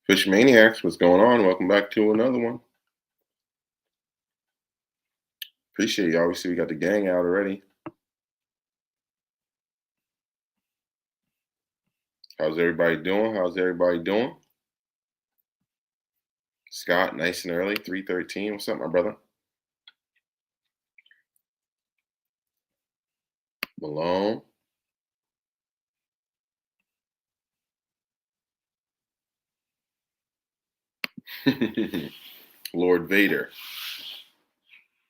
Fish Maniacs, what's going on? Welcome back to another one. Appreciate y'all. We see we got the gang out already. How's everybody doing? How's everybody doing? Scott, nice and early, 3:13. What's up, my brother? Malone. Lord Vader.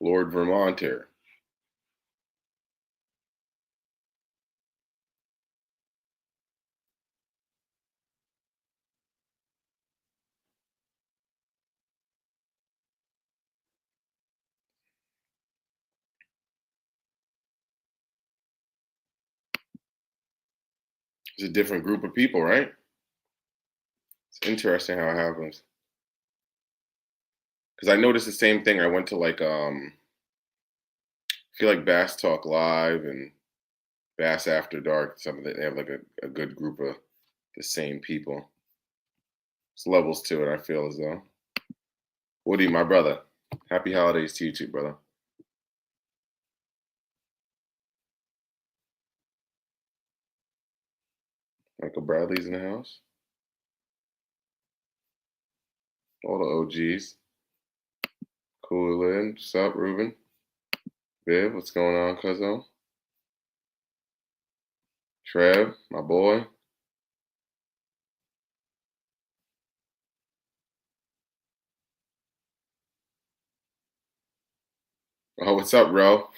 Lord Vermonter. It's a different group of people, right? It's interesting how it happens. Because I noticed the same thing. I went to I feel like Bass Talk Live and Bass After Dark. Some of they have like a good group of the same people. There's levels to it, I feel as though. Woody, my brother. Happy holidays to you too, brother. Michael Bradley's in the house. All the OGs. Cool in. What's up, Ruben? Viv, what's going on, cuzzo? Trev, my boy. Oh, what's up, Ro?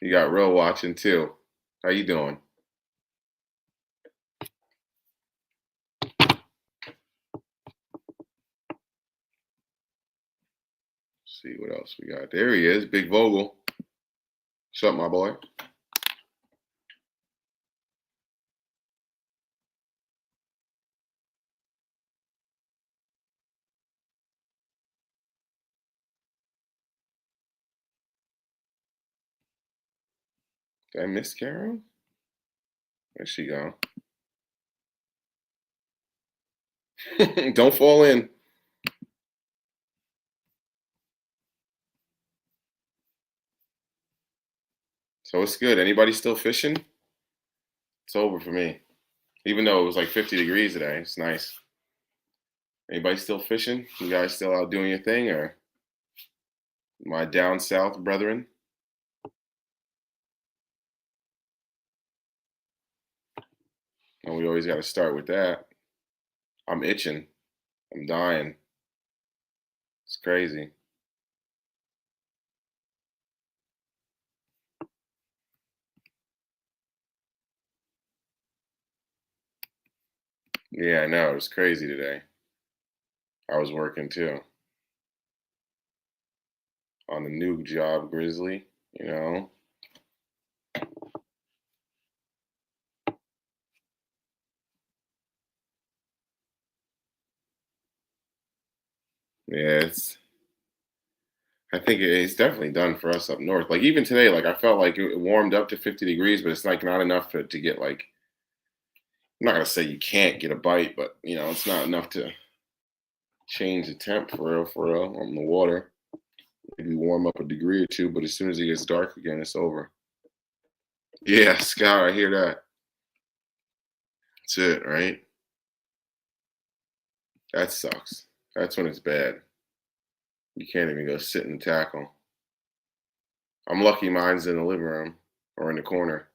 You got Ro watching too. How you doing? Let's see what else we got. There he is, Big Vogel. What's up, my boy? Did I miss Karen? There she go. Don't fall in. So it's good. Anybody still fishing? It's over for me. Even though it was like 50 degrees today. It's nice. Anybody still fishing? You guys still out doing your thing, or my down south brethren? And we always got to start with that. I'm itching. I'm dying. It's crazy. Yeah, I know. It was crazy today. I was working too on the new job, Grizzly, you know. Yeah, I think it's definitely done for us up north. Like even today, like I felt like it warmed up to 50 degrees, but it's like not enough to get like, I'm not gonna say you can't get a bite, but it's not enough to change the temp for real on the water. Maybe warm up a degree or two, but as soon as it gets dark again, it's over. Yeah, Scout, I hear that. That's it, right? That sucks. That's when it's bad. You can't even go sit and tackle. I'm lucky mine's in the living room or in the corner.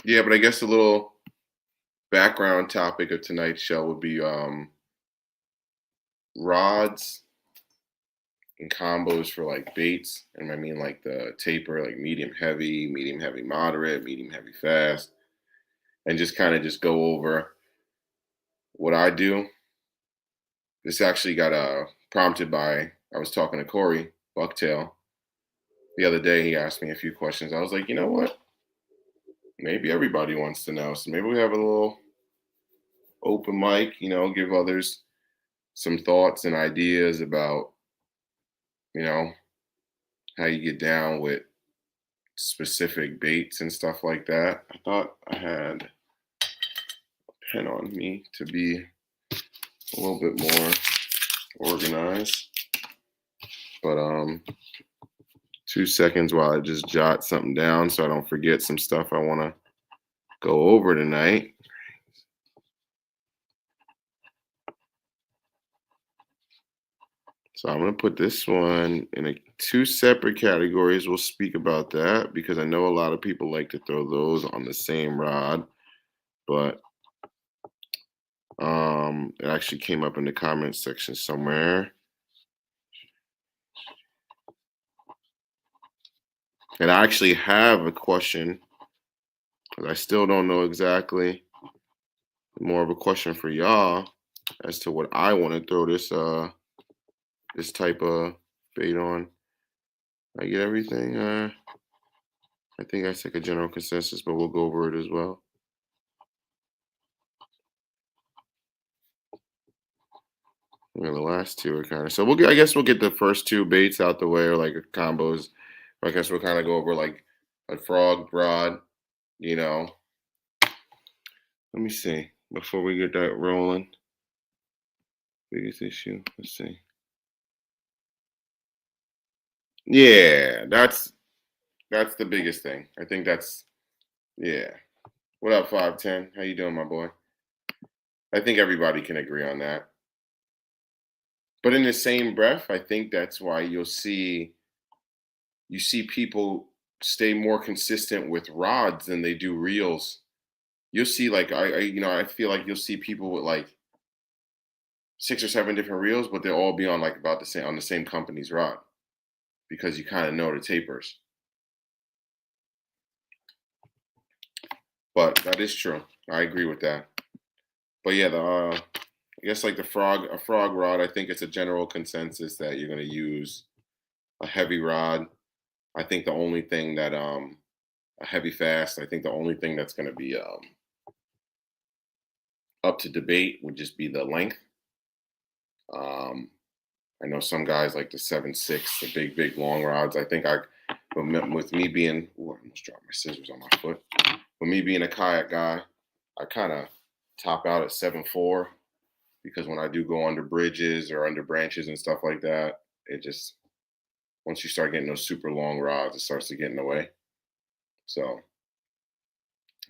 Yeah, but I guess a little background topic of tonight's show would be rods and combos for like baits. And I mean like the taper, like medium heavy moderate, medium heavy fast, and just kind of just go over what I do. This actually got prompted by, I was talking to Corey Bucktail the other day. He asked me a few questions. I was like, you know what? Maybe everybody wants to know. So maybe we have a little open mic, give others some thoughts and ideas about you know, how you get down with specific baits and stuff like that. I thought I had a pen on me to be a little bit more organized. But 2 seconds while I just jot something down so I don't forget some stuff I want to go over tonight. So I'm going to put this one in two separate categories. We'll speak about that because I know a lot of people like to throw those on the same rod, but it actually came up in the comments section somewhere. And I actually have a question, because I still don't know exactly. More of a question for y'all as to what I want to throw this type of bait on. I get everything. I think that's like a general consensus, but we'll go over it as well. Yeah, the last two are kind of, so I guess we'll get the first two baits out the way, or like combos. I guess we'll kind of go over like a frog rod, you know. Let me see before we get that rolling. Biggest issue. Let's see. Yeah, that's the biggest thing. I think that's, yeah. What up, 510? How you doing, my boy? I think everybody can agree on that. But in the same breath, I think that's why you see people stay more consistent with rods than they do reels. You'll see like I feel like you'll see people with like 6 or 7 different reels, but they'll all be on like about the same on the same company's rod because you kind of know the tapers. But that is true. I agree with that. But yeah, I guess like a frog rod, I think it's a general consensus that you're going to use a heavy rod. I think the only thing that a heavy fast, I think the only thing that's going to be up to debate would just be the length. Um, I know some guys like the 7.6, the big long rods. I think with me being, ooh, I almost dropped my scissors on my foot. With me being a kayak guy, I kind of top out at 7.4 because when I do go under bridges or under branches and stuff like that, it just, once you start getting those super long rods, it starts to get in the way. So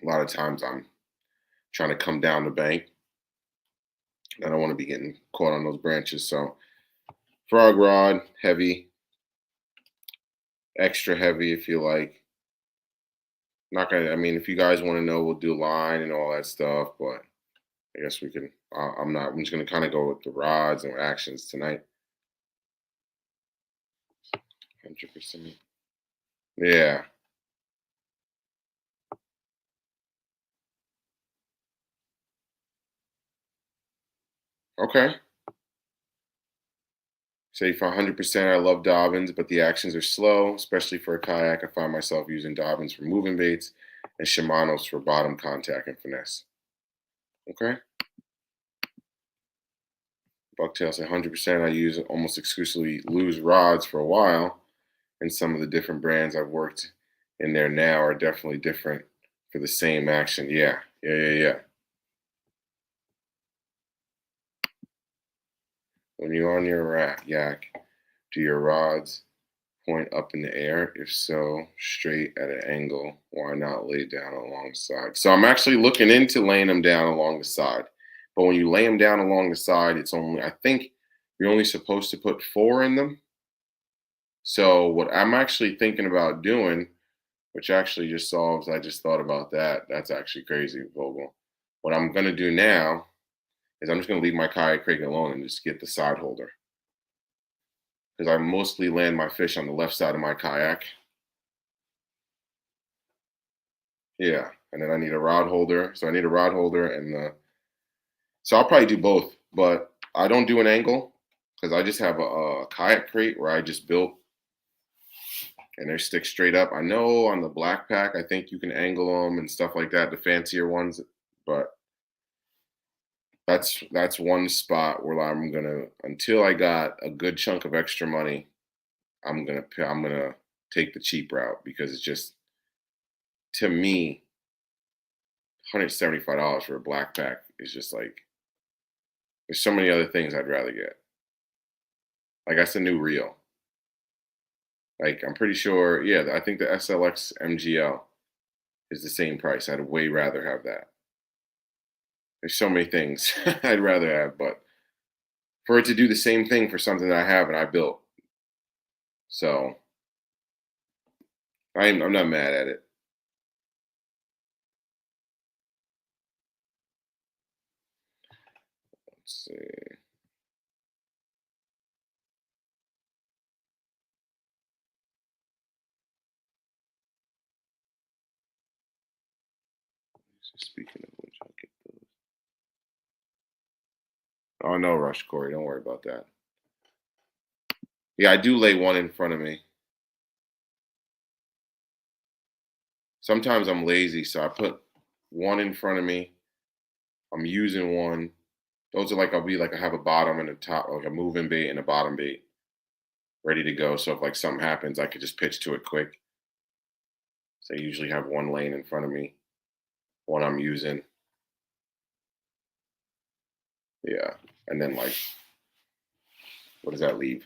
a lot of times I'm trying to come down the bank. I don't want to be getting caught on those branches. So frog rod, heavy, extra heavy if you like. Not gonna. I mean, if you guys want to know, we'll do line and all that stuff. But I guess we can. I'm not. I'm just gonna kind of go with the rods and actions tonight. 100%. Yeah. Okay. Say for 100%, I love Dobbins, but the actions are slow, especially for a kayak. I find myself using Dobbins for moving baits and Shimano's for bottom contact and finesse. Okay. Bucktail say 100%. I use almost exclusively loose rods for a while, and some of the different brands I've worked in there now are definitely different for the same action. Yeah. When you're on your yak, do your rods point up in the air? If so, straight at an angle. Why not lay down along the side? So I'm actually looking into laying them down along the side. But when you lay them down along the side, it's only, I think you're only supposed to put 4 in them. So what I'm actually thinking about doing, which actually just solves, I just thought about that. That's actually crazy, Vogel. What I'm gonna do now is I'm just gonna leave my kayak crate alone and just get the side holder. Because I mostly land my fish on the left side of my kayak. Yeah. And then I need a rod holder. So I need a rod holder and so I'll probably do both, but I don't do an angle because I just have a kayak crate where I just built and they stick straight up. I know on the Black Pack, I think you can angle them and stuff like that, the fancier ones, but that's one spot where I'm gonna, until I got a good chunk of extra money, I'm gonna take the cheap route because it's just, to me, $175 for a black pack is just like, there's so many other things I'd rather get. Like that's a new reel. Like I'm pretty sure, yeah, I think the SLX MGL is the same price. I'd way rather have that. There's so many things I'd rather have, but for it to do the same thing for something that I have and I built, so I'm not mad at it. Let's see. Speaking of which, I'll get those. Oh no, rush, Corey. Don't worry about that. Yeah, I do lay one in front of me. Sometimes I'm lazy, so I put one in front of me. I'm using one. Those are like I'll be like I have a bottom and a top, like a moving bait and a bottom bait ready to go. So if like something happens, I could just pitch to it quick. So I usually have one lane in front of me, one I'm using. Yeah. And then like, what does that leave?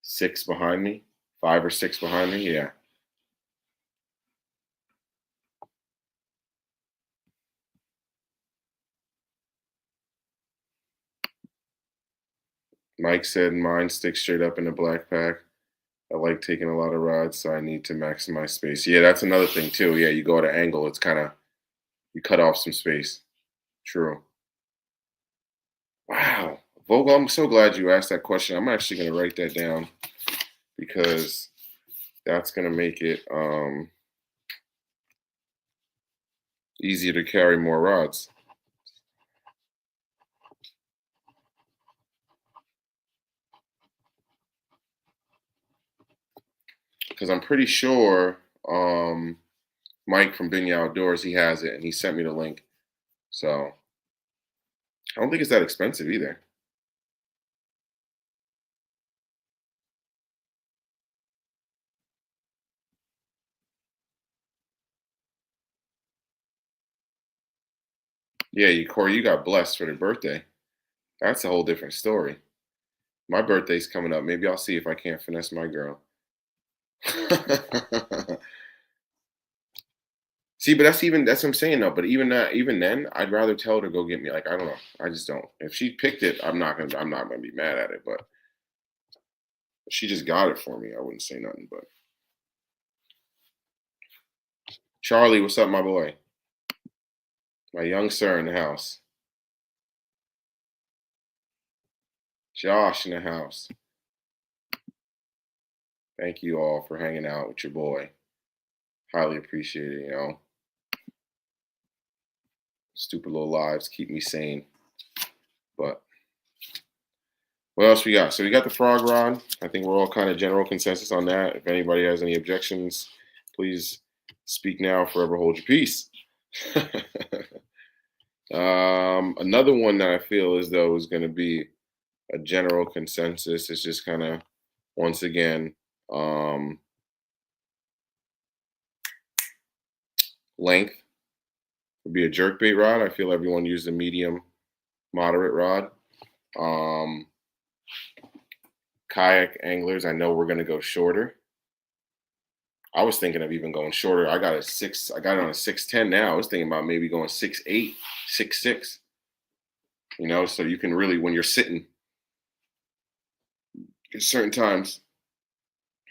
6 behind me? 5 or 6 behind me? Yeah. Mike said mine sticks straight up in the black pack. I like taking a lot of rods, so I need to maximize space. Yeah, that's another thing too. Yeah, you go at an angle, it's kind of, you cut off some space. True. Wow. Vogel, I'm so glad you asked that question. I'm actually going to write that down because that's going to make it easier to carry more rods. Because I'm pretty sure Mike from Binya Outdoors, he has it, and he sent me the link. So I don't think it's that expensive either. Yeah, Corey, you got blessed for the birthday. That's a whole different story. My birthday's coming up. Maybe I'll see if I can't finesse my girl. See, but that's what I'm saying though. But even then, I'd rather tell her to go get me. Like I don't know. I just don't. If she picked it, I'm not gonna be mad at it. But if she just got it for me, I wouldn't say nothing. But Charlie, what's up, my boy? My young sir in the house. Josh in the house. Thank you all for hanging out with your boy. Highly appreciate it. Stupid little lives keep me sane. But what else we got? So we got the frog rod. I think we're all kind of general consensus on that. If anybody has any objections, please speak now, forever hold your peace. Another one that I feel as though is going to be a general consensus is just kind of, once again, length would be a jerkbait rod. I feel everyone used a medium, moderate rod. Kayak anglers, I know we're going to go shorter. I was thinking of even going shorter. I got it on a 6'10" now. I was thinking about maybe going 6'8", 6'6". So you can really, when you're sitting at certain times,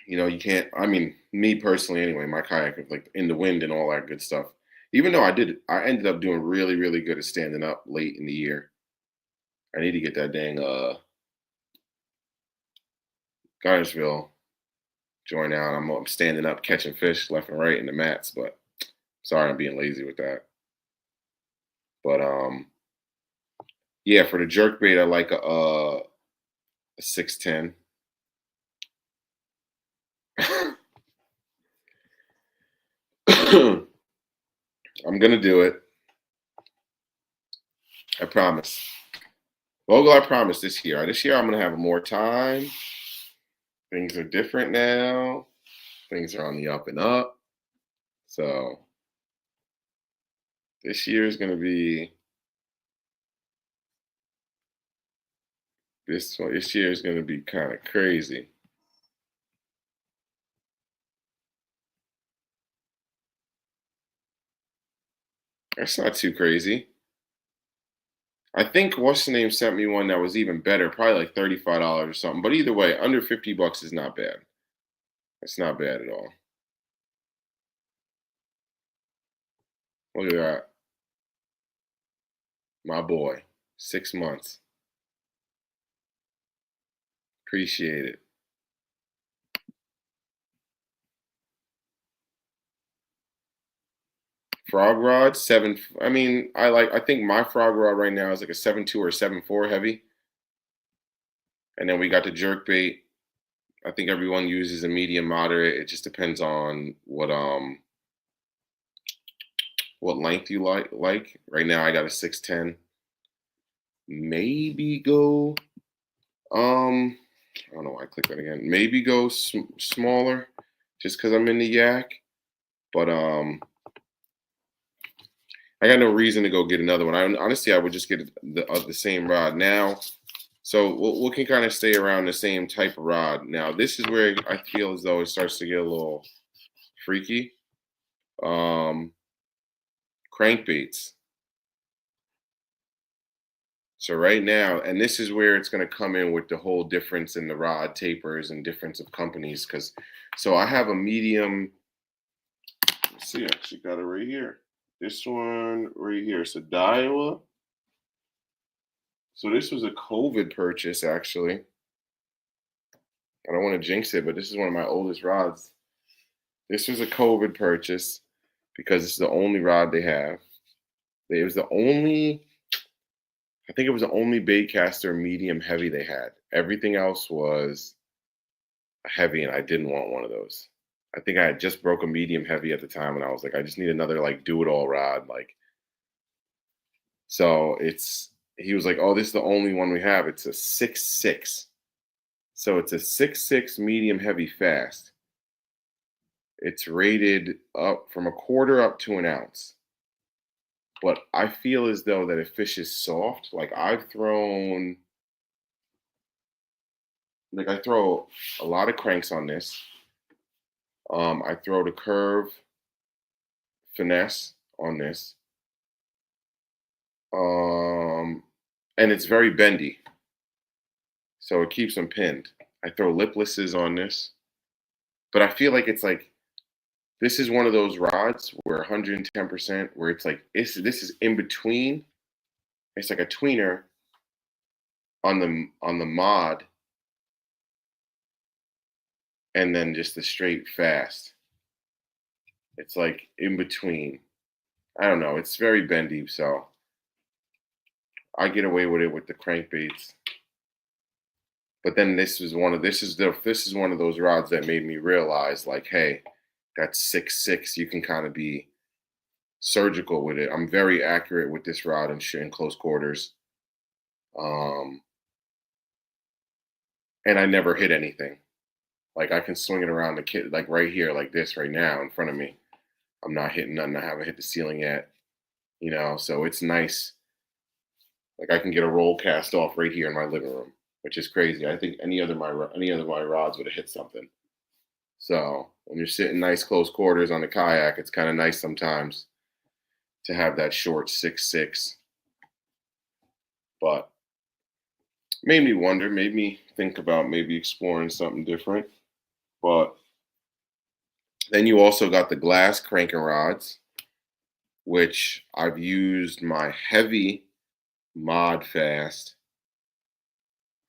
you can't, I mean, me personally anyway, my kayak is like in the wind and all that good stuff. Even though I ended up doing really, really good at standing up late in the year. I need to get that dang Gunnersville joint out. I'm standing up catching fish left and right in the mats, but sorry, I'm being lazy with that. But yeah, for the jerk bait, I like a 6'10". I'm gonna do it. I promise. Vogel, I promise this year. This year I'm gonna have more time. Things are different now. Things are on the up and up. So this year is going to be this year is going to be kind of crazy. That's not too crazy. I think what's the name sent me one that was even better, probably like $35 or something. But either way, under $50 is not bad. It's not bad at all. Look at that. My boy. 6 months. Appreciate it. Frog rod, seven. I mean, I think my frog rod right now is like a 7.2 or a 7.4 heavy. And then we got the jerk bait. I think everyone uses a medium moderate. It just depends on what length you like. Right now I got a 6'10". Maybe go I don't know why I clicked that again. Maybe go smaller just because I'm in the yak. But I got no reason to go get another one. Honestly, I would just get the same rod now. So we can kind of stay around the same type of rod. Now, this is where I feel as though it starts to get a little freaky. Crankbaits. So right now, and this is where it's going to come in with the whole difference in the rod tapers and difference of companies. So I have a medium. Let's see, I actually got it right here. This one right here. So Daiwa. So this was a COVID purchase, actually. I don't want to jinx it, but this is one of my oldest rods. This was a COVID purchase because it's the only rod they have. It was the only, I think it was the only baitcaster medium heavy they had. Everything else was heavy, and I didn't want one of those. I think I had just broke a medium heavy at the time, and I was like, I just need another like do-it-all rod. So he was like, oh, this is the only one we have. It's a 6.6. So it's a 6.6 medium heavy fast. It's rated up from a quarter up to an ounce. But I feel as though that if fish is soft, I throw a lot of cranks on this. I throw the curve finesse on this. And it's very bendy. So it keeps them pinned. I throw liplesses on this. But I feel like this is one of those rods where 110%, where it's like this is in between. It's like a tweener on the mod, and then just the straight fast. It's like in between. I don't know. It's very bendy, so I get away with it with the crankbaits. But then this is one of those rods that made me realize, hey, that's 6.6. You can kind of be surgical with it. I'm very accurate with this rod in close quarters. And I never hit anything. I can swing it around the kit, right here, like this right now in front of me. I'm not hitting nothing. I haven't hit the ceiling yet. So it's nice. I can get a roll cast off right here in my living room, which is crazy. I think any other of my rods would have hit something. So when you're sitting nice close quarters on the kayak, it's kind of nice sometimes to have that short 6.6. But made me wonder, made me think about maybe exploring something different. But then you also got the glass cranking rods, which I've used my heavy mod fast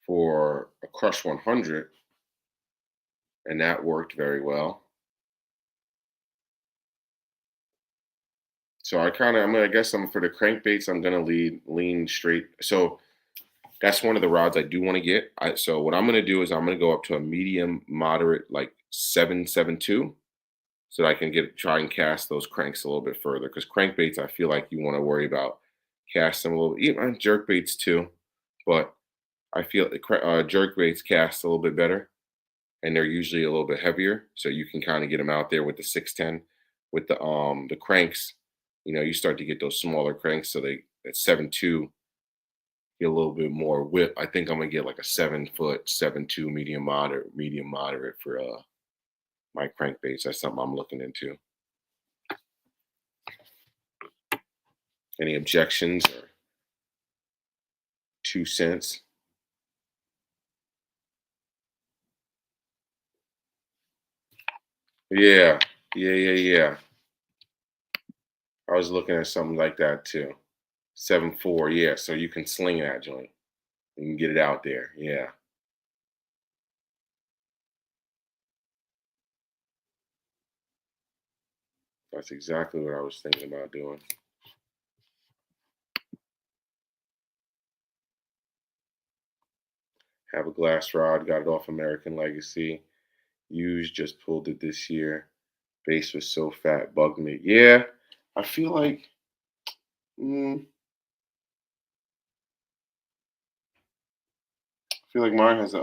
for a Crush 100, and that worked very well. So I guess I'm for the crankbaits, I'm gonna lean straight. So that's one of the rods I do want to get. So what I'm gonna do is I'm gonna go up to a medium moderate, like 7.72, so that I can try and cast those cranks a little bit further. Because crankbaits, I feel like you want to worry about casting them a little, even jerk baits too, but I feel jerk baits cast a little bit better. and they're usually a little bit heavier. So you can kind of get them out there with the 610. With the cranks, you start to get those smaller cranks. So they at 7.2 get a little bit more whip. I think I'm gonna get like a 7 foot 7.2 medium moderate for my crankbaits. That's something I'm looking into. Any objections or 2 cents? Yeah, yeah. I was looking at something like that too. 7.4, yeah. So you can sling that joint. You can get it out there. Yeah. That's exactly what I was thinking about doing. Have a glass rod, got it off American Legacy. Used, just pulled it this year. Base was so fat, bugged me. Yeah, I feel like, I feel like mine has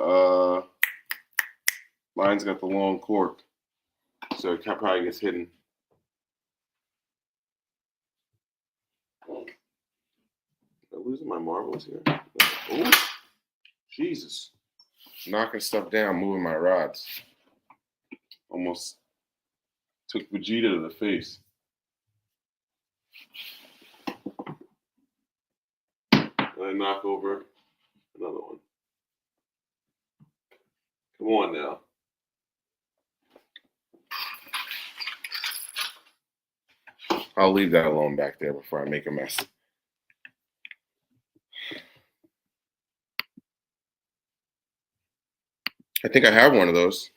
mine's got the long cork, so it probably gets hidden. Am I losing my marbles here? Oh, Jesus. Knocking stuff down, moving my rods. Almost took Vegeta to the face. And I knock over another one. Come on now. I'll leave that alone back there before I make a mess. I think I have one of those.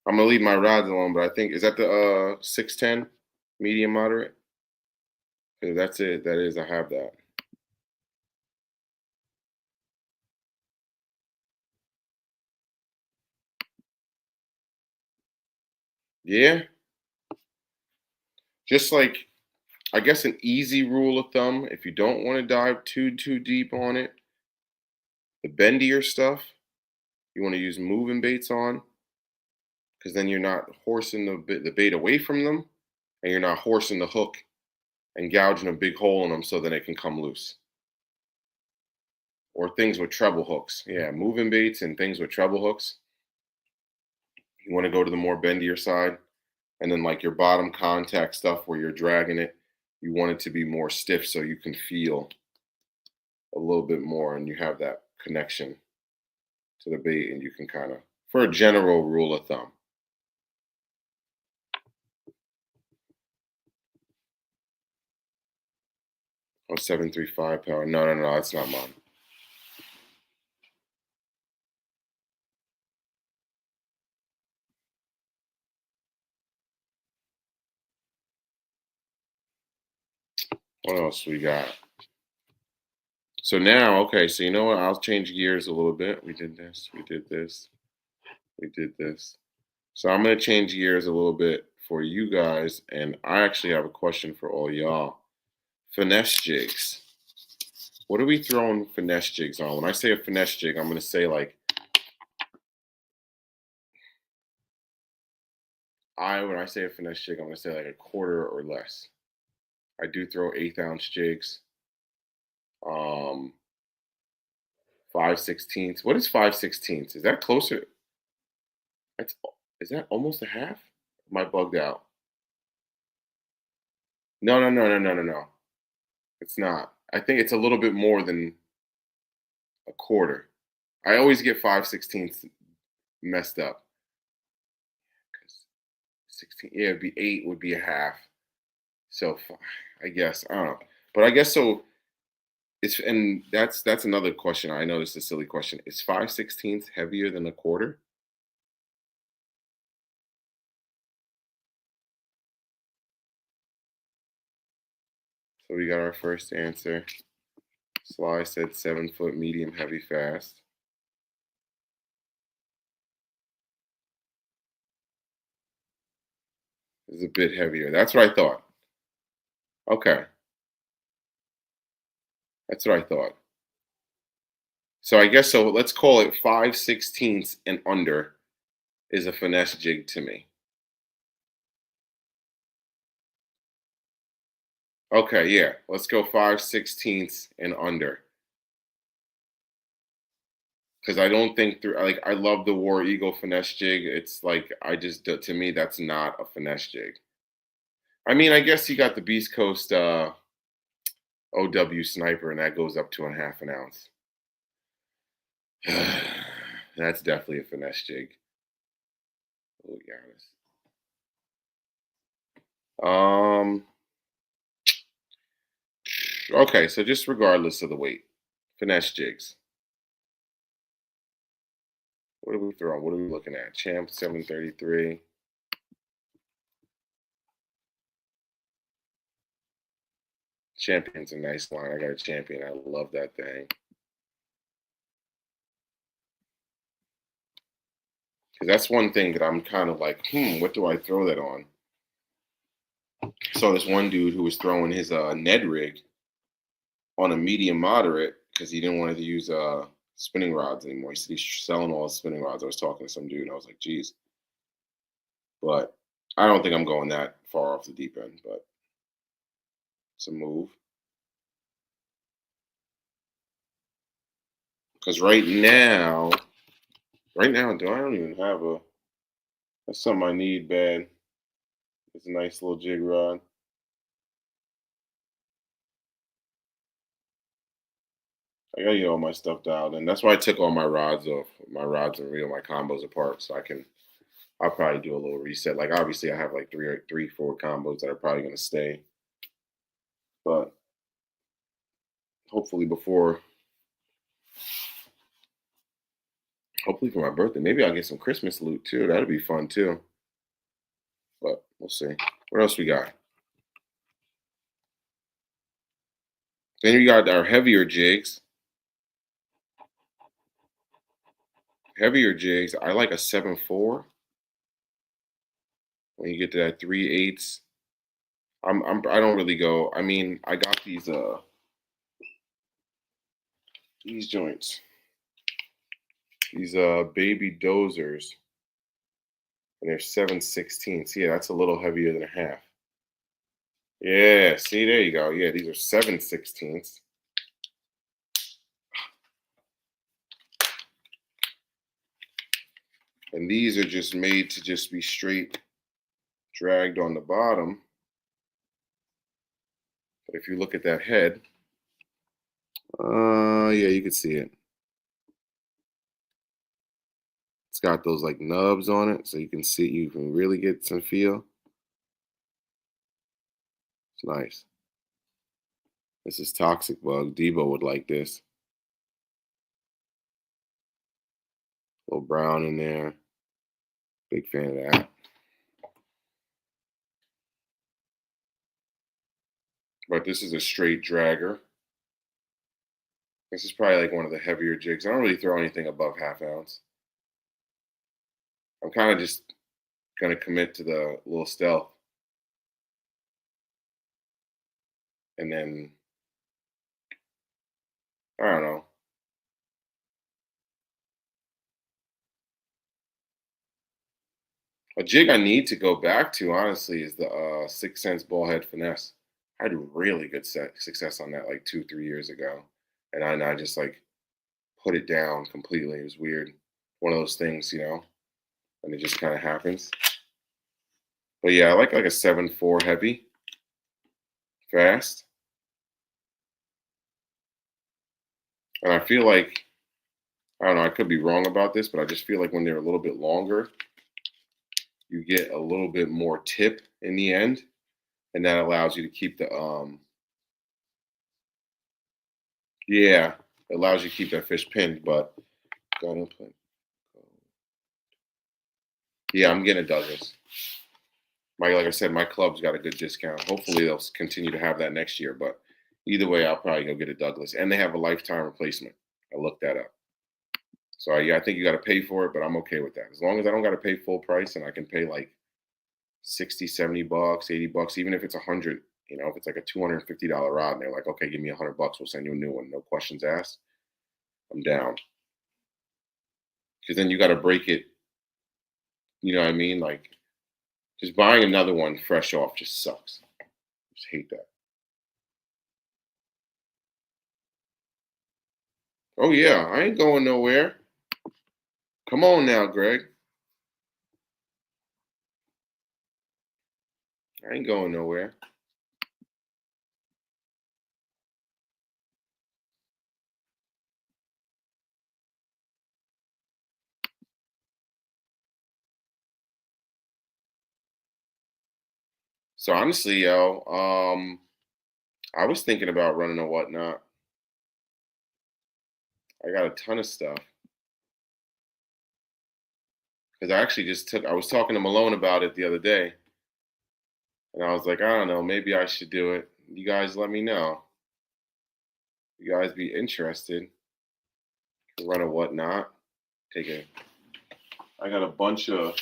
I'm gonna leave my rods alone, but I think is that the 610 medium moderate? That's it. That is, I have that. Yeah. Just like, I guess an easy rule of thumb, if you don't want to dive too deep on it, the bendier stuff, you want to use moving baits on, because then you're not horsing the bait away from them, and you're not horsing the hook and gouging a big hole in them so that it can come loose. Or things with treble hooks. Yeah, moving baits and things with treble hooks. You want to go to the more bendier side. And then like your bottom contact stuff where you're dragging it, you want it to be more stiff so you can feel a little bit more and you have that connection to the bait and you can kind of, for a general rule of thumb. Oh, 735 power. No, that's not mine. What else we got? So now, okay, so you know what? I'll change gears a little bit. We did this, we did this, we did this. So I'm going to change gears a little bit for you guys. And I actually have a question for all y'all. Finesse jigs. What are we throwing finesse jigs on? When I say a finesse jig, I'm going to say like, when I say a finesse jig, I'm going to say like a quarter or less. I do throw 1/8 ounce jigs. 5/16. What is 5/16? Is that closer? That's, is that almost a half? Am I bugged out? No. It's not. I think it's a little bit more than a quarter. I always get 5/16 messed up. 'Cause 16, yeah, it'd be 8 would be a half. So I guess I don't know, but I guess so. And that's another question. I know this is a silly question. Is 5/16 heavier than a quarter? So we got our first answer. Sly said 7 foot medium heavy fast. Is a bit heavier. That's what I thought. Okay, that's what I thought. So I guess so. Let's call it 5/16 and under. is a finesse jig to me. Okay, yeah. Let's go 5/16 and under. Because I don't think through like I love the War Eagle finesse jig. It's like I just to me that's not a finesse jig. I mean, I guess you got the Beast Coast OW sniper, and that goes up to a half an ounce. That's definitely a finesse jig. Oh, be honest. Okay, so just regardless of the weight, finesse jigs. What are we throwing? What are we looking at? Champ 733. Champion's a nice line. I got a champion. I love that thing. Because that's one thing that I'm kind of like, what do I throw that on? So this one dude who was throwing his Ned rig on a medium moderate because he didn't want to use spinning rods anymore. He said he's selling all his spinning rods. I was talking to some dude and I was like, geez. But I don't think I'm going that far off the deep end, but it's a move. Because right now, I don't even have a, that's something I need bad. It's a nice little jig rod. I gotta get all my stuff dialed in. That's why I took all my rods off, my rods and reel my combos apart, so I'll probably do a little reset. Like obviously, I have like three, four combos that are probably gonna stay, but hopefully hopefully for my birthday, maybe I'll get some Christmas loot too. That'd be fun too. But we'll see. What else we got? Then we got our heavier jigs. Heavier jigs. I like a 7/4. When you get to that 3/8, I don't really go. I mean, I got these joints, these baby dozers, and they're 7/16. Yeah, that's a little heavier than a half. Yeah, see, there you go. Yeah, these are 7/16. And these are just made to just be straight dragged on the bottom. But if you look at that head, yeah, you can see it. It's got those like nubs on it, so you can really get some feel. It's nice. This is Toxic Bug. Debo would like this. A little brown in there. Big fan of that. But this is a straight dragger. This is probably like one of the heavier jigs. I don't really throw anything above half ounce. I'm kind of just gonna commit to the little stealth. And then I don't know. A jig I need to go back to, honestly, is the 6 cents ballhead finesse. I had really good success on that like 2, 3 years ago, and I just like put it down completely. It was weird, one of those things, and it just kind of happens. But yeah, I like a 7/4 heavy, fast, and I feel like I don't know. I could be wrong about this, but I just feel like when they're a little bit longer, you get a little bit more tip in the end, and that allows you to keep the yeah, it allows you to keep that fish pinned. But got implant. Yeah, I'm getting a Douglas. Like I said, my club's got a good discount. Hopefully, they'll continue to have that next year. But either way, I'll probably go get a Douglas, and they have a lifetime replacement. I looked that up. So yeah, I think you got to pay for it, but I'm okay with that. As long as I don't got to pay full price and I can pay like 60, 70 bucks, 80 bucks, even if it's 100, if it's like a $250 rod and they're like, okay, give me 100 bucks, we'll send you a new one. No questions asked. I'm down. Because then you got to break it You know what I mean? Like just buying another one fresh off just sucks. Just hate that. Oh yeah, I ain't going nowhere. Come on now, Greg. I ain't going nowhere. So honestly, yo, I was thinking about running a whatnot. I got a ton of stuff because I actually just took. I was talking to Malone about it the other day, and I was like, I don't know, maybe I should do it. You guys, let me know. You guys be interested to run a whatnot? Take a. I got a bunch of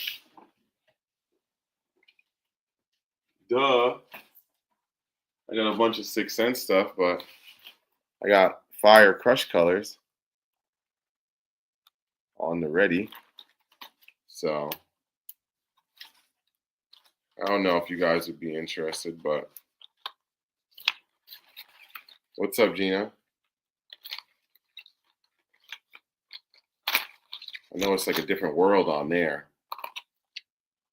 duh. I got a bunch of Six Sense stuff, but I got Fire Crush colors on the ready. So I don't know if you guys would be interested, but what's up, Gina? I know it's like a different world on there,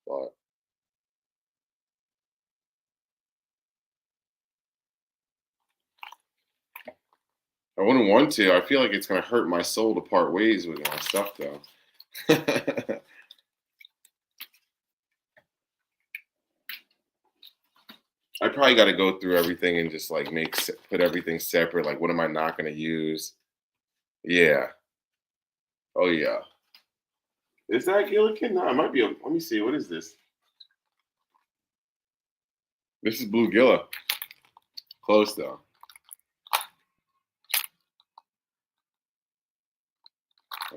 but I wouldn't want to. I feel like it's gonna hurt my soul to part ways with my stuff, though. I probably got to go through everything and just like put everything separate. Like, what am I not gonna use? Yeah. Oh yeah. Is that Gillikin? No, it might be. Let me see. What is this? This is Blue Gilla. Close though.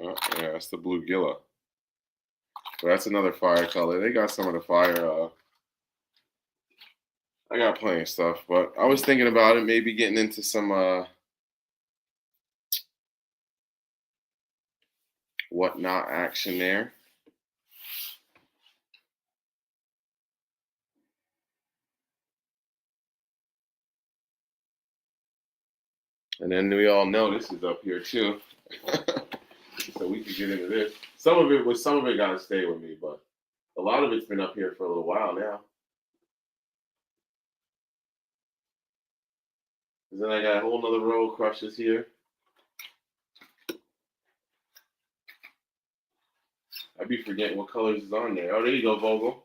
Yeah, that's the Blue Gilla. But that's another fire color. They got some of the fire. I got plenty of stuff, but I was thinking about it, maybe getting into some whatnot action there. And then we all know this is up here too. So we could get into this. Some of it gotta stay with me, but a lot of it's been up here for a little while now. And then I got a whole nother row of crushes here. I'd be forgetting what colors is on there. Oh, there you go, Vogel.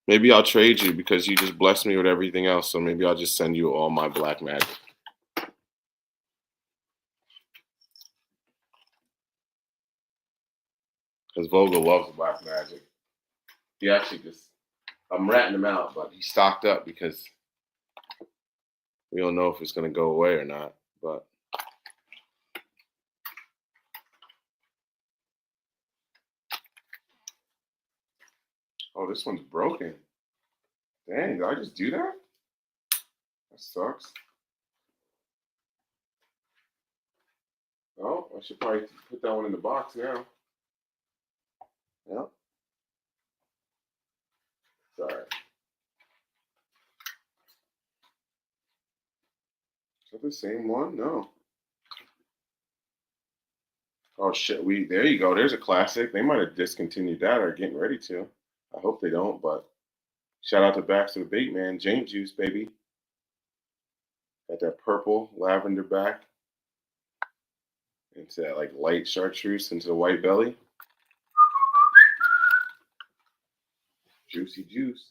Maybe I'll trade you because you just blessed me with everything else. So maybe I'll just send you all my black magic. Because Vogel loves black magic. He actually just, I'm ratting him out, but he stocked up because we don't know if it's going to go away or not. But oh, this one's broken. Dang, did I just do that? That sucks. Oh, I should probably put that one in the box now. Yep. Sorry. Is that the same one? No. Oh shit, there you go. There's a classic. They might have discontinued that or getting ready to. I hope they don't, but shout out to Baxter the Bait Man, James Juice, baby. Got that purple lavender back. Into that like light chartreuse into the white belly. Juicy juice.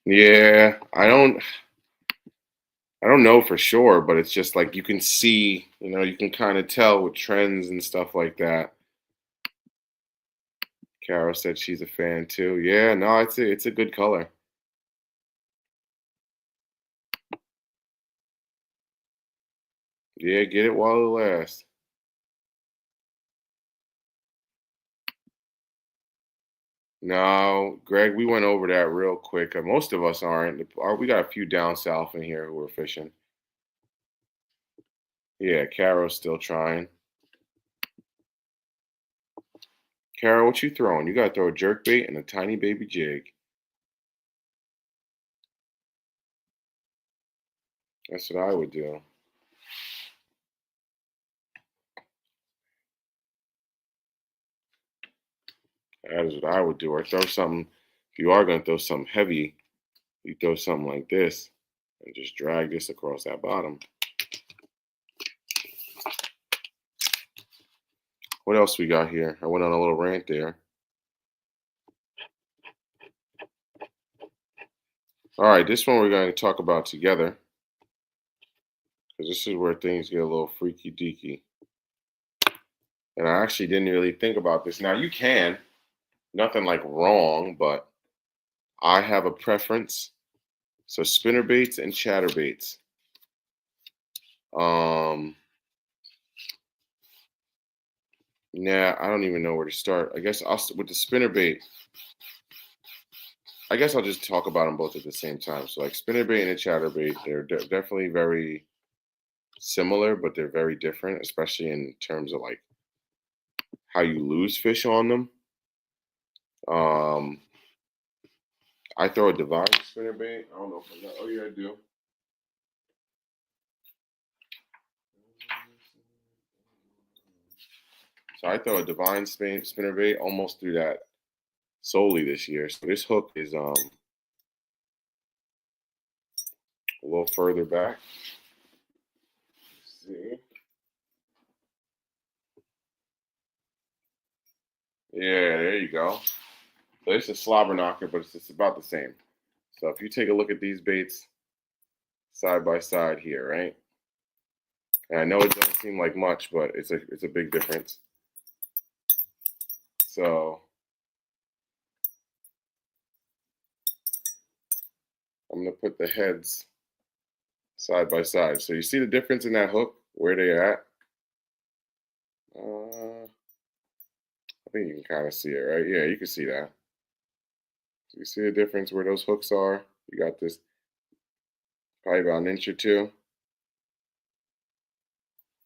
Yeah, I don't know for sure, but it's just like you can see, you can kind of tell with trends and stuff like that. Carol said she's a fan too. Yeah, no, it's a good color. Yeah, get it while it lasts. No, Greg, we went over that real quick. Most of us aren't. We got a few down south in here who are fishing. Yeah, Carol's still trying. Carol, what you throwing? You gotta throw a jerk bait and a tiny baby jig. That's what I would do. That is what I would do. Or throw something. If you are gonna throw something heavy, you throw something like this and just drag this across that bottom. What else we got here? I went on a little rant there. All right, this one we're going to talk about together because this is where things get a little freaky deaky. And I actually didn't really think about this. Now, you can, nothing like wrong, but I have a preference. So, spinner baits and chatter baits. Nah, I don't even know where to start. I guess with the spinner bait. I guess I'll just talk about them both at the same time. So, like spinner bait and a chatter bait, they're definitely very similar, but they're very different, especially in terms of like how you lose fish on them. Um, I throw a divine spinner bait. I don't know if I got. Oh yeah, I do. So I throw a divine spinner bait almost through that solely this year. So this hook is a little further back. Let's see. Yeah, there you go. So it's a slobber knocker, but it's about the same. So if you take a look at these baits side by side here, right? And I know it doesn't seem like much, but it's a big difference. So I'm gonna put the heads side by side. So you see the difference in that hook, where they're at? I think you can kind of see it, right? Yeah, you can see that. So you see the difference where those hooks are? You got this probably about an inch or two.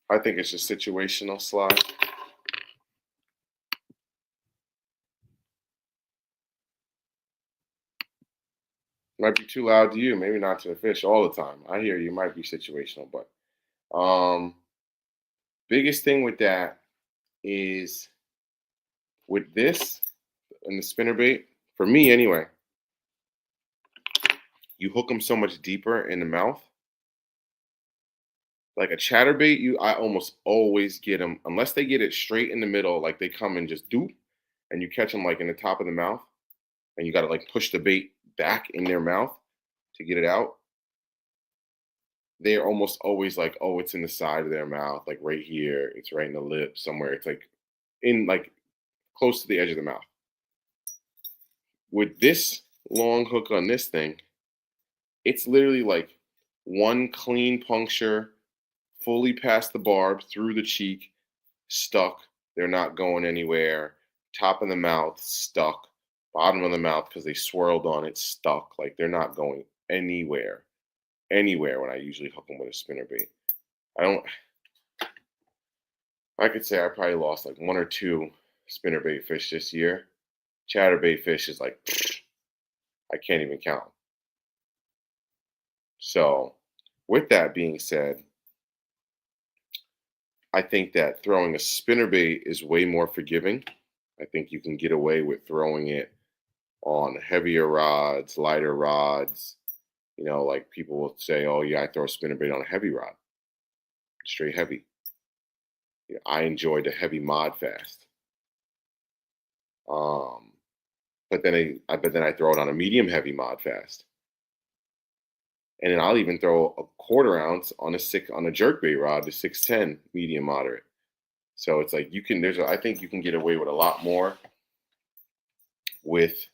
I think it's just situational slide. Might be too loud to you, maybe not to the fish all the time. I hear you, might be situational, but biggest thing with that is with this and the spinnerbait, for me anyway, you hook them so much deeper in the mouth. Like a chatterbait, I almost always get them unless they get it straight in the middle, like they come and just doop, and you catch them like in the top of the mouth, and you got to like push the bait back in their mouth to get it out. They're almost always like, oh, it's in the side of their mouth, like right here. It's right in the lip somewhere. It's like in like close to the edge of the mouth. With this long hook on this thing, it's literally like one clean puncture, fully past the barb, through the cheek, stuck. They're not going anywhere. Top of the mouth, stuck. Bottom of the mouth, because they swirled on it, stuck. Like they're not going anywhere. Anywhere when I usually hook them with a spinner bait. I don't. I could say I probably lost like one or two spinnerbait fish this year. Chatterbait fish is like I can't even count. So, with that being said, I think that throwing a spinnerbait is way more forgiving. I think you can get away with throwing it on heavier rods, lighter rods. You know, like people will say, "Oh yeah, I throw a spinnerbait on a heavy rod, straight heavy." I enjoy the heavy mod fast. Um, but then I throw it on a medium heavy mod fast, and then I'll even throw a quarter ounce on a jerkbait rod, the 610 medium moderate. So it's like you can. I think you can get away with a lot more with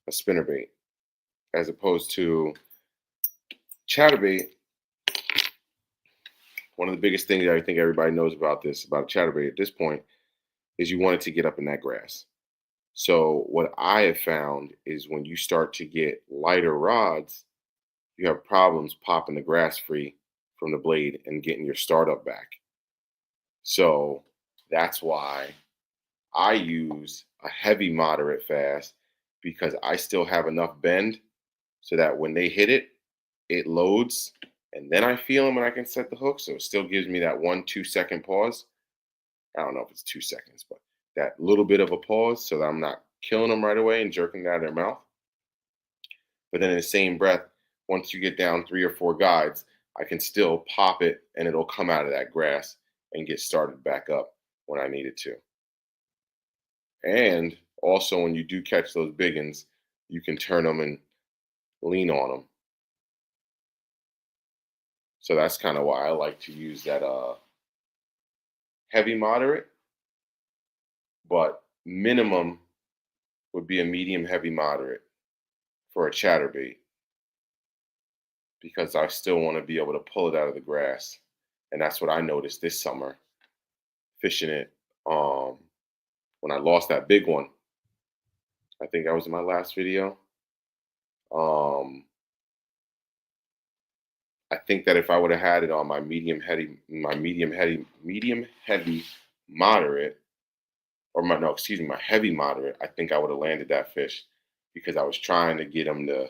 a spinnerbait as opposed to chatterbait. One of the biggest things that I think everybody knows about chatterbait at this point is you want it to get up in that grass. So what I have found is when you start to get lighter rods, you have problems popping the grass free from the blade and getting your startup back. So that's why I use a heavy moderate fast, because I still have enough bend so that when they hit it, it loads, and then I feel them and I can set the hook. So it still gives me that 1-2 second pause. I don't know if it's 2 seconds, but that little bit of a pause so that I'm not killing them right away and jerking it out of their mouth. But then in the same breath, once you get down 3 or 4 guides, I can still pop it and it'll come out of that grass and get started back up when I need it to. And also, when you do catch those big ones, you can turn them and lean on them. So that's kind of why I like to use that heavy moderate, but minimum would be a medium heavy moderate for a chatterbait, because I still want to be able to pull it out of the grass. And that's what I noticed this summer fishing it. When I lost that big one, I think that was in my last video. Um, I think that if I would have had it on my medium heavy moderate, or my no, excuse me, my heavy moderate, I think I would have landed that fish, because I was trying to get him to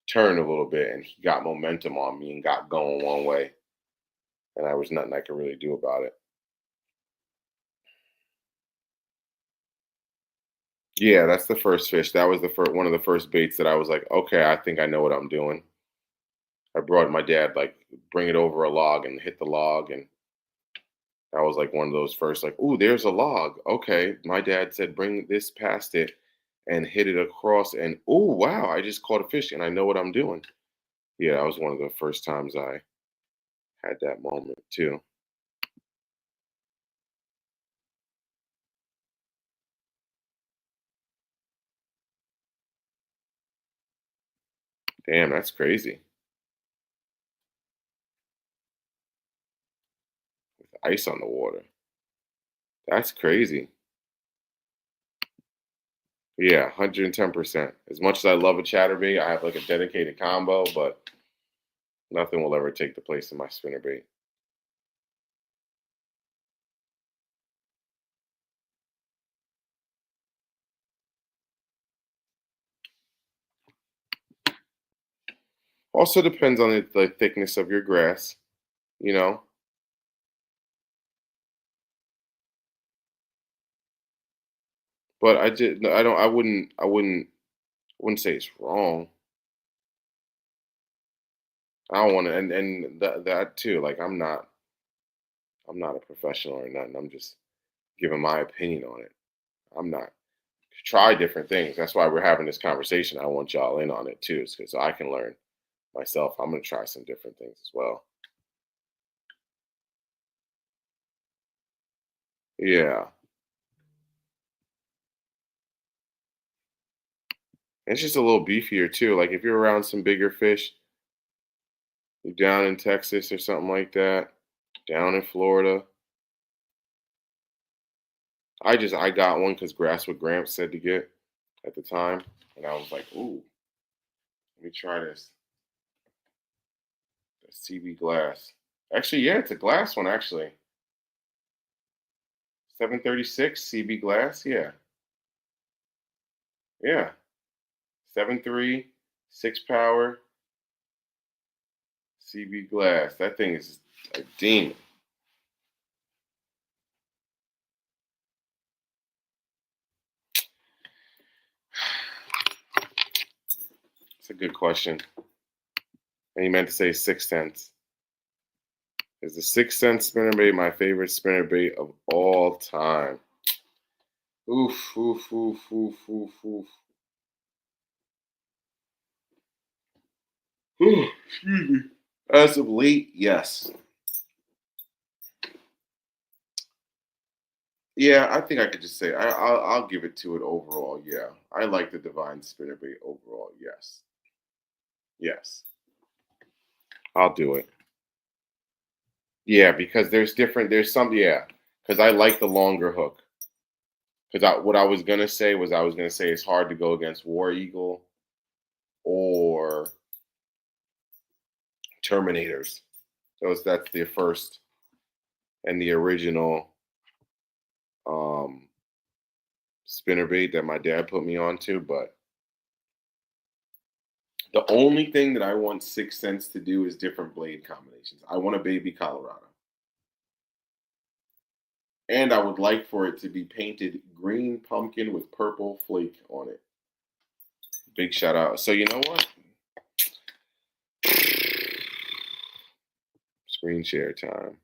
turn a little bit, and he got momentum on me and got going one way, and there was nothing I could really do about it. Yeah, that's the first fish. That was the first one of the first baits that I was like, okay, I think I know what I'm doing. I brought my dad, like, bring it over a log and hit the log, and that was like one of those first, like, ooh, there's a log. Okay. My dad said, bring this past it and hit it across. And oh, wow, I just caught a fish and I know what I'm doing. Yeah, that was one of the first times I had that moment too. Damn, that's crazy. Ice on the water. That's crazy. Yeah, 110%. As much as I love a chatterbait, I have like a dedicated combo, but nothing will ever take the place of my spinnerbait. Also depends on the thickness of your grass, you know. But I did. No, I don't. I wouldn't say it's wrong. I don't want to, and that too. Like I'm not a professional or nothing. I'm just giving my opinion on it. I'm not. Try different things. That's why we're having this conversation. I want y'all in on it too, so I can learn myself. I'm gonna try some different things as well. Yeah, it's just a little beefier too. Like if you're around some bigger fish, you're down in Texas or something like that, down in Florida. I got one because Grass with Gramps said to get at the time, and I was like, ooh, let me try this. The CB glass. Actually, yeah, it's a glass one. Actually, 736 CB glass. Yeah, yeah, 7.3, 6 power CB glass. That thing is a demon. It's a good question. And you meant to say 6 cents. Is the 6 cent spinnerbait my favorite spinnerbait of all time? Oof, oof, oof, oof, oof, oof. Excuse me. As of late, yes. Yeah, I think I could just say I'll give it to it overall. Yeah, I like the Divine Spinnerbait overall. Yes, yes, I'll do it. Yeah, because there's different. There's some. Yeah, because I like the longer hook. Because what I was gonna say was I was gonna say it's hard to go against War Eagle or Terminators. That's the first and the original um spinnerbait that my dad put me onto. But the only thing that I want Six Sense to do is different blade combinations. I want a baby Colorado. And I would like for it to be painted green pumpkin with purple flake on it. Big shout out. So you know what? Screen share time.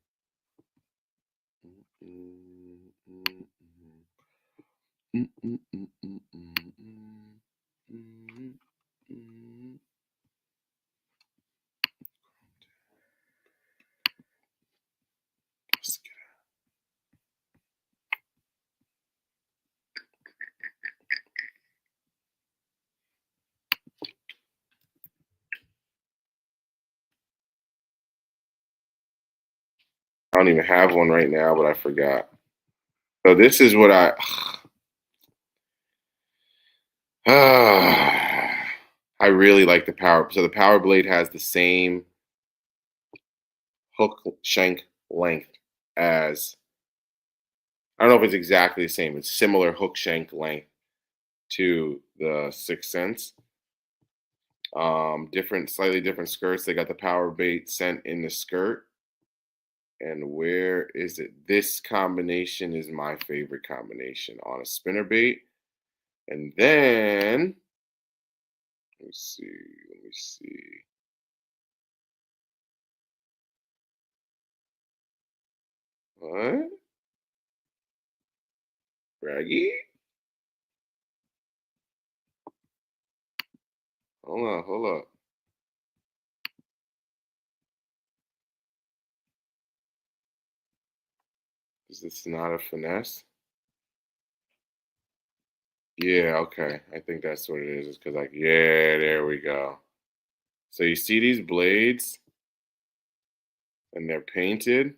I don't even have one right now, but I forgot. So this is what I really like the power. So the Power Blade has the same hook shank length as, I don't know if it's exactly the same. It's similar hook shank length to the Six Sense. Slightly different skirts. They got the Power Bait scent in the skirt. And where is it? This combination is my favorite combination on a spinnerbait. And then let me see. Let me see. What? Raggy? Hold on, hold up. Is this not a finesse? Yeah, okay. I think that's what it is. It's because, like, yeah, there we go. So you see these blades and they're painted.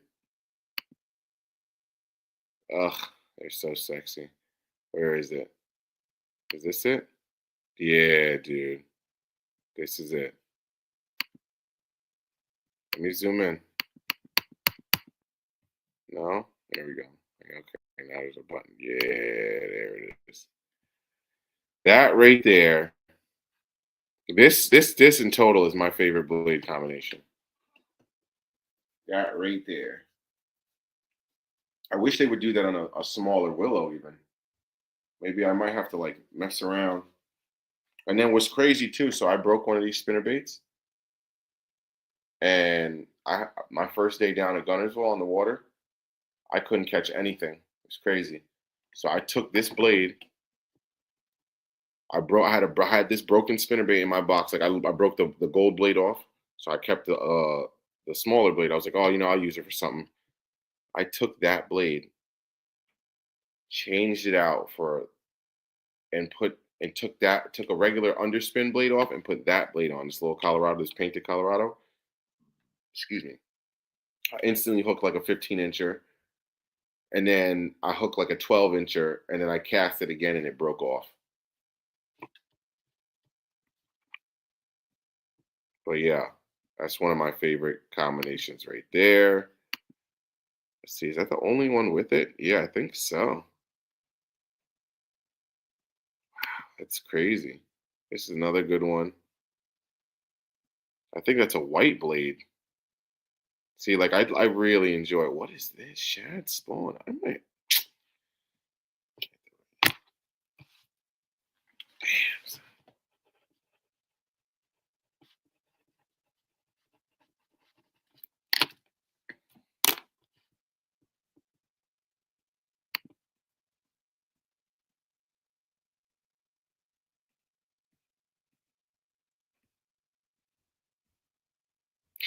Ugh, they're so sexy. Where is it? Is this it? Yeah, dude. This is it. Let me zoom in. No? There we go. Okay, now there's a button. Yeah, there it is. That right there. This in total is my favorite blade combination. That right there. I wish they would do that on a smaller willow even. Maybe I might have to like mess around. And then what's crazy too, so I broke one of these spinner baits and my first day down at Gunnersville on the water, I couldn't catch anything. It's crazy. So I took this blade. I had this broken spinner bait in my box. Like I broke the gold blade off. So I kept the smaller blade. I was like, oh, I'll use it for something. I took that blade, changed it out for and took a regular underspin blade off and put that blade on this little Colorado, this painted Colorado. Excuse me. I instantly hooked like a 15 incher, and then I hooked like a 12 incher, and then I cast it again and it broke off. But yeah, that's one of my favorite combinations right there. Let's see, is that the only one with it? Yeah, I think so. That's crazy. This is another good one. I think that's a white blade. See, like I really enjoy it. What is this? Shad spawn. I might. Damn.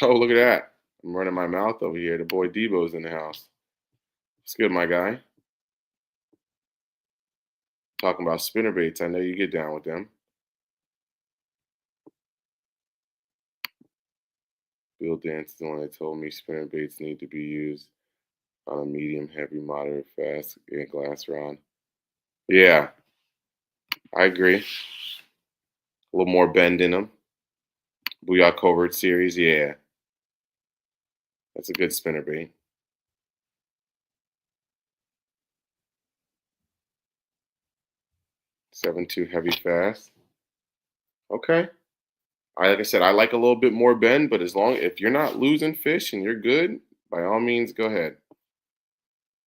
Oh, look at that. I'm running my mouth over here. The boy Debo's in the house. It's good, my guy. Talking about spinner baits. I know you get down with them. Bill Dance is the one that told me spinner baits need to be used on a medium, heavy, moderate, fast, and glass rod. Yeah, I agree. A little more bend in them. Booyah Covert series. Yeah, that's a good spinnerbait. 7-2 heavy fast. Okay. Like I said, I like a little bit more bend, but if you're not losing fish and you're good, by all means, go ahead.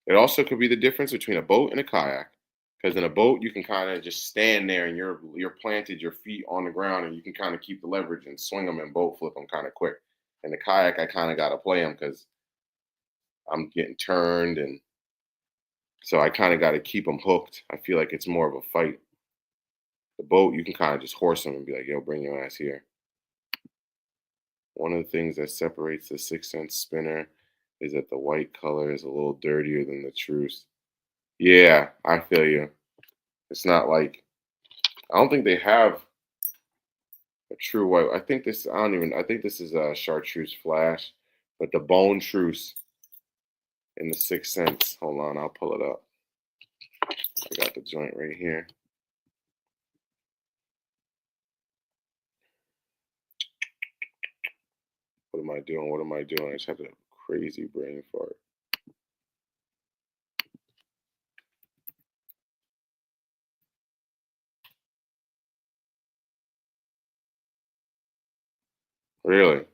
It also could be the difference between a boat and a kayak. Because in a boat, you can kind of just stand there and you're planted your feet on the ground and you can kind of keep the leverage and swing them and boat flip them kind of quick. In the kayak, I kind of got to play them because I'm getting turned and so I kind of got to keep them hooked. I feel like it's more of a fight. The boat, you can kind of just horse them and be like, "Yo, bring your ass here." One of the things that separates the 6 cent spinner is that the white color is a little dirtier than the truce. Yeah, I feel you. It's not like I don't think they have a true white. I think this is a chartreuse flash, but the bone truce in the 6 cents. Hold on, I'll pull it up. I got the joint right here. What am I doing? What am I doing? I just had a crazy brain fart. Really?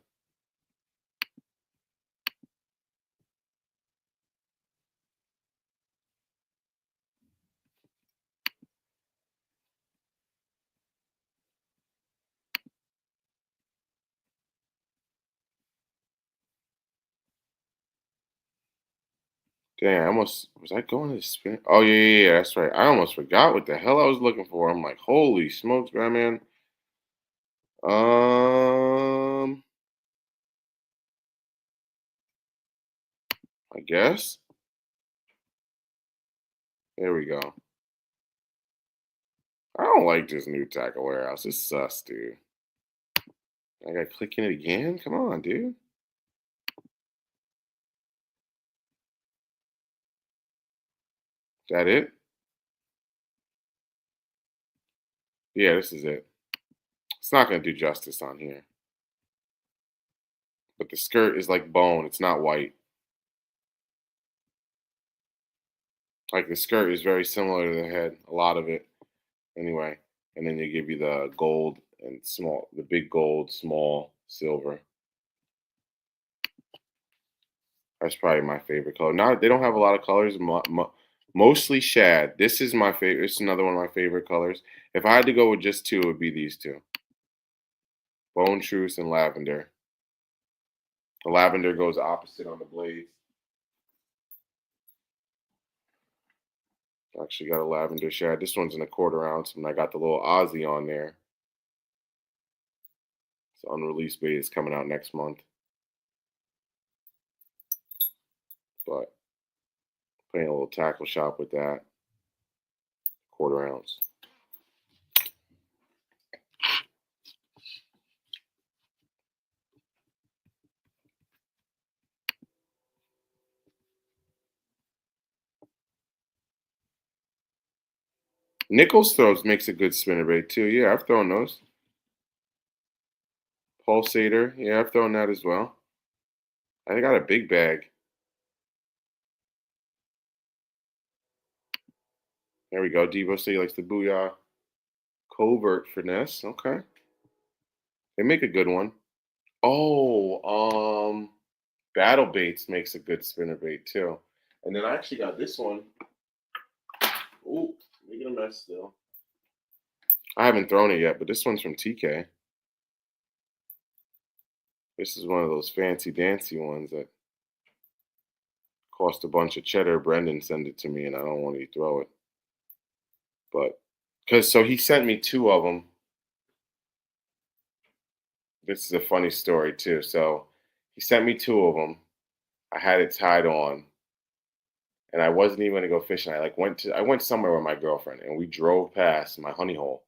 Damn, I almost was I going to spin? Oh yeah, that's right. I almost forgot what the hell I was looking for. I'm like, holy smokes, Batman. Um, I guess. There we go. I don't like this new tackle warehouse. It sus, dude. I gotta click in it again. Come on, dude. Is that it? Yeah, this is it. It's not gonna do justice on here. But the skirt is like bone. It's not white. Like the skirt is very similar to the head. A lot of it, anyway. And then they give you the gold and small, the big gold, small silver. That's probably my favorite color. Not they don't have a lot of colors. Mostly shad. This is my favorite. It's another one of my favorite colors. If I had to go with just two, it would be these two: bone truce and lavender. The lavender goes opposite on the blades. Actually, got a lavender shad. This one's in a quarter ounce, and I got the little Aussie on there. It's unreleased bait. It's coming out next month, but playing a little tackle shop with that quarter ounce. Nichols throws makes a good spinnerbait too. Yeah, I've thrown those. Pulsator. Yeah, I've thrown that as well. I got a big bag. There we go. Devo say he likes the Booyah Covert finesse. Okay. They make a good one. Oh, Battle Baits makes a good spinnerbait too. And then I actually got this one. Ooh, making a mess still. I haven't thrown it yet, but this one's from TK. This is one of those fancy dancy ones that cost a bunch of cheddar. Brendan sent it to me, and I don't want to throw it. But because so he sent me two of them. This is a funny story too. So he sent me two of them. I had it tied on, and I wasn't even gonna go fishing. I went somewhere with my girlfriend, and we drove past my honey hole,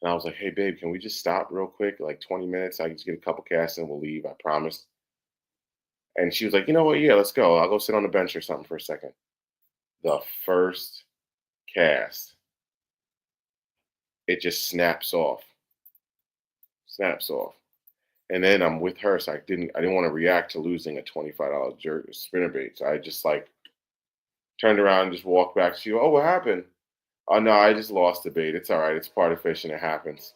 and I was like, "Hey, babe, can we just stop real quick, like 20 minutes? I can just get a couple casts and we'll leave. I promise." And she was like, "You know what? Yeah, let's go. I'll go sit on the bench or something for a second." The first cast, it just snaps off. And then I'm with her, so I didn't want to react to losing a $25 jerk spinnerbait. So I just like turned around and just walked back. She, oh, what happened? Oh no, I just lost the bait. It's all right. It's part of fishing. It happens.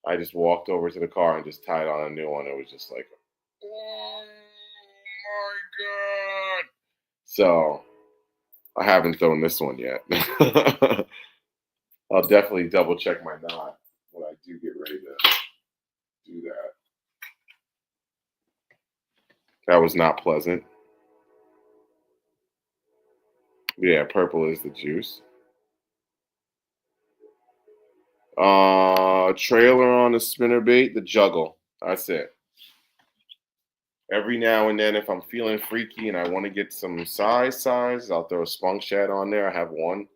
I just walked over to the car and just tied on a new one. It was just like, oh my god. So I haven't thrown this one yet. I'll definitely double check my knot when I do get ready to do that. That was not pleasant. Yeah, purple is the juice. Trailer on the spinnerbait, the juggle. That's it. Every now and then, if I'm feeling freaky and I want to get some size, I'll throw a spunk shad on there. I have one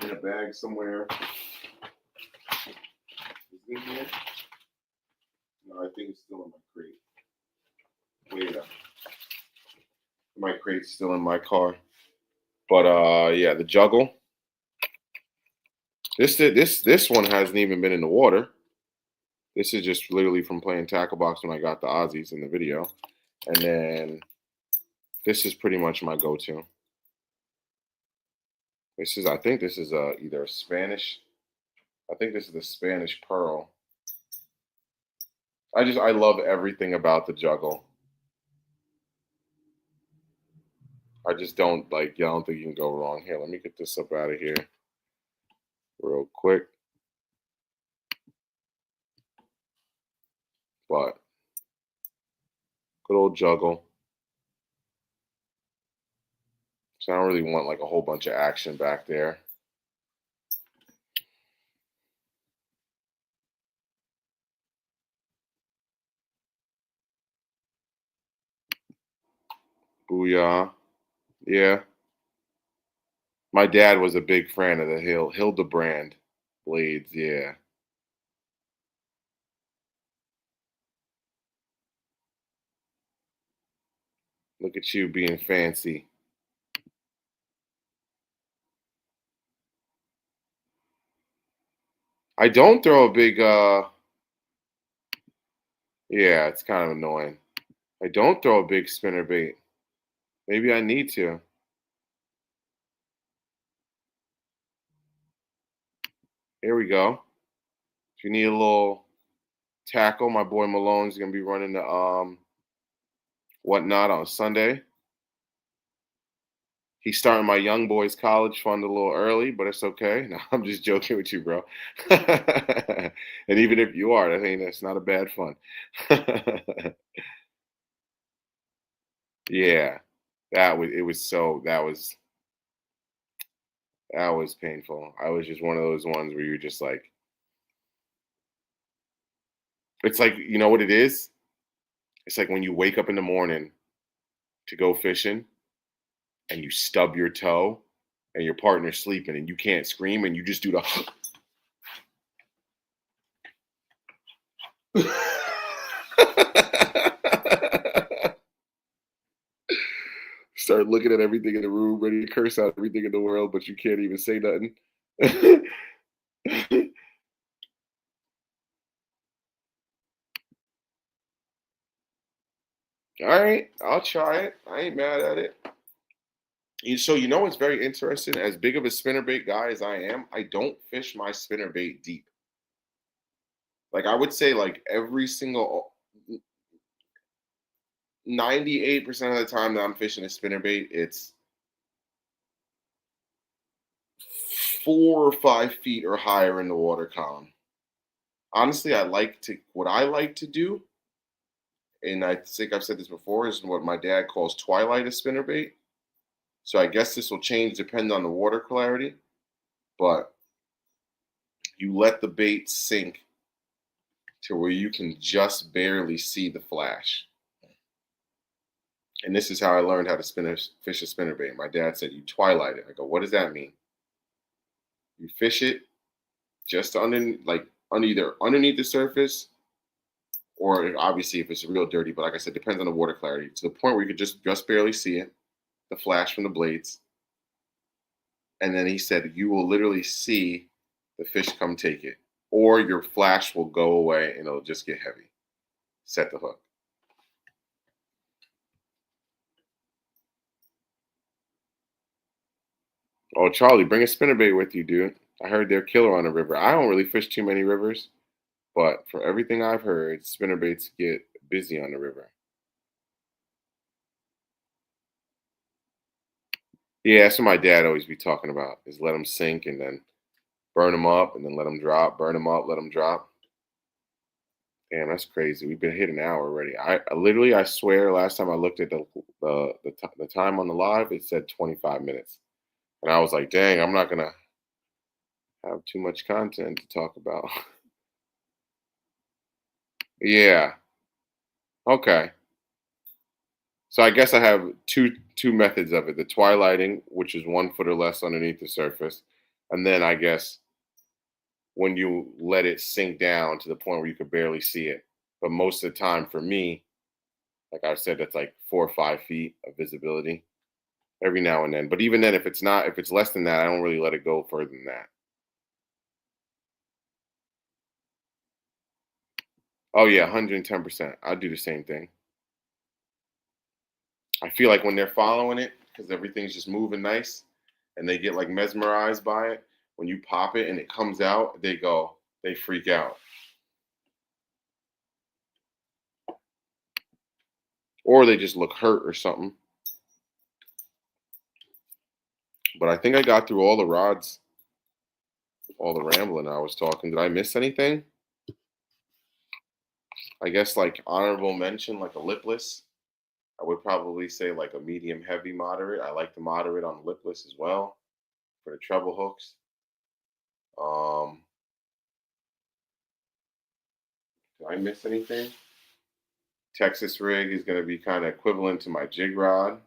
in a bag somewhere. Is it in here? No, I think it's still in my crate. Wait up. My crate's still in my car. But yeah, the juggle. This one hasn't even been in the water. This is just literally from playing tackle box when I got the Aussies in the video. And then this is pretty much my go-to. I think this is either a Spanish. I think this is the Spanish Pearl. I love everything about the juggle. I just don't like. I don't think you can go wrong here. Let me get this up out of here real quick. But good old juggle. So I don't really want like a whole bunch of action back there. Booyah. Yeah. My dad was a big fan of the Hildebrand blades. Yeah. Look at you being fancy. I don't throw a big yeah, it's kind of annoying. I don't throw a big spinner bait. Maybe I need to. Here we go. If you need a little tackle, my boy Malone's gonna be running the whatnot on Sunday. He's starting my young boys college fund a little early, but it's okay. No, I'm just joking with you, bro. And even if you are, that's not a bad fun. Yeah, that was painful. I was just one of those ones where you're just like, it's like, you know what it is? It's like when you wake up in the morning to go fishing and you stub your toe and your partner's sleeping and you can't scream and you just do the start looking at everything in the room, ready to curse out everything in the world, but you can't even say nothing. All right, I'll try it. I ain't mad at it. So you know what's very interesting? As big of a spinnerbait guy as I am, I don't fish my spinnerbait deep. Like I would say, like every single 98% of the time that I'm fishing a spinnerbait, it's 4 or 5 feet or higher in the water column. Honestly, what I like to do, and I think I've said this before, is what my dad calls twilight a spinnerbait. So I guess this will change depending on the water clarity, but you let the bait sink to where you can just barely see the flash. And this is how I learned how to fish a spinnerbait. My dad said, "You twilight it." I go, "What does that mean?" You fish it just either underneath the surface, or obviously if it's real dirty. But like I said, depends on the water clarity to the point where you could just barely see it, the flash from the blades. And then he said, you will literally see the fish come take it. Or your flash will go away and it'll just get heavy. Set the hook. Oh, Charlie, bring a spinnerbait with you, dude. I heard they're killer on the river. I don't really fish too many rivers, but for everything I've heard, spinnerbaits get busy on the river. Yeah, that's what my dad always be talking about, is let them sink and then burn them up and then let them drop, burn them up, let them drop. Damn, that's crazy. We've been hit an hour already. I literally, I swear, last time I looked at the time on the live, it said 25 minutes, and I was like, dang, I'm not gonna have too much content to talk about. Yeah. Okay. So I guess I have two methods of it: the twilighting, which is 1 foot or less underneath the surface, and then I guess when you let it sink down to the point where you could barely see it. But most of the time, for me, like I said, that's like 4 or 5 feet of visibility every now and then. But even then, if it's less than that, I don't really let it go further than that. Oh yeah, 110%. I'll do the same thing. I feel like when they're following it, because everything's just moving nice, and they get like mesmerized by it. When you pop it and it comes out, they freak out, or they just look hurt or something. But I think I got through all the rods, all the rambling I was talking. Did I miss anything? I guess like honorable mention, like a lipless. I would probably say like a medium heavy moderate. I like the moderate on lipless as well for the treble hooks. Um, did I miss anything? Texas rig is going to be kind of equivalent to my jig rod.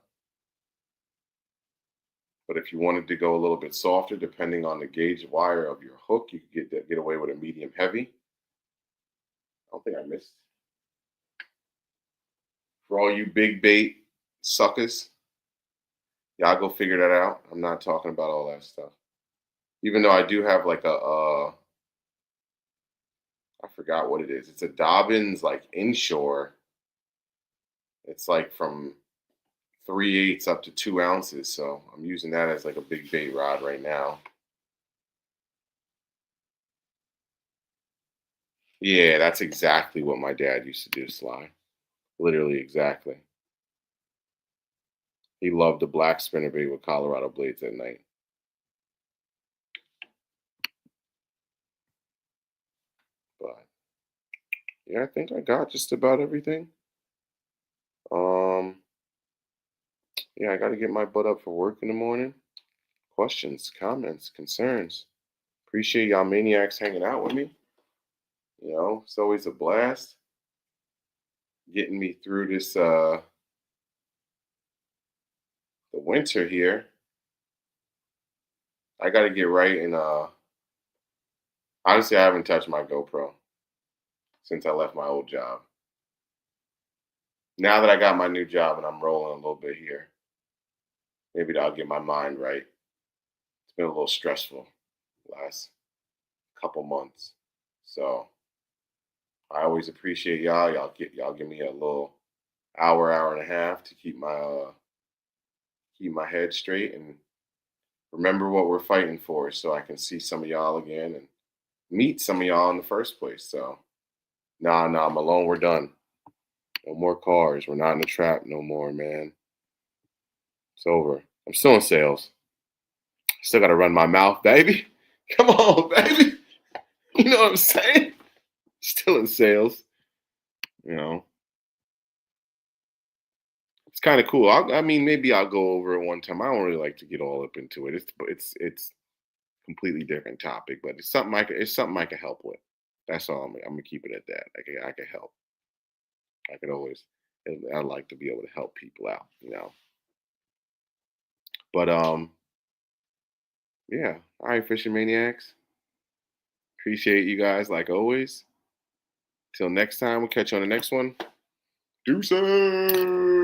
But if you wanted to go a little bit softer, depending on the gauge wire of your hook, you could get away with a medium heavy. I don't think I missed. For all you big bait suckers, y'all go figure that out. I'm not talking about all that stuff. Even though I do have like I forgot what it is. It's a Dobbins like inshore. It's like from 3/8 up to 2 ounces. So I'm using that as like a big bait rod right now. Yeah, that's exactly what my dad used to do, Sly. Literally exactly. He loved the black spinnerbait with Colorado blades at night. But yeah, I think I got just about everything. Um, yeah, I got to get my butt up for work in the morning. Questions, comments, concerns. Appreciate y'all maniacs hanging out with me. It's always a blast getting me through this the winter here. I got to get right and honestly, I haven't touched my GoPro since I left my old job. Now that I got my new job and I'm rolling a little bit here, maybe I'll get my mind right. It's been a little stressful last couple months. So I always appreciate y'all. Y'all give me a little hour and a half to keep my head straight and remember what we're fighting for so I can see some of y'all again and meet some of y'all in the first place. So nah, Malone, we're done. No more cars. We're not in the trap no more, man. It's over. I'm still in sales. Still got to run my mouth, baby. Come on, baby. You know what I'm saying? Still in sales. You know, it's kind of cool. I mean, maybe I'll go over it one time. I don't really like to get all up into it. It's completely different topic, but it's something I can help with. That's all. I'm gonna keep it at that. I can help. I could always. I like to be able to help people out. But yeah. All right, fishing maniacs. Appreciate you guys like always. Till next time, we'll catch you on the next one. Deuces.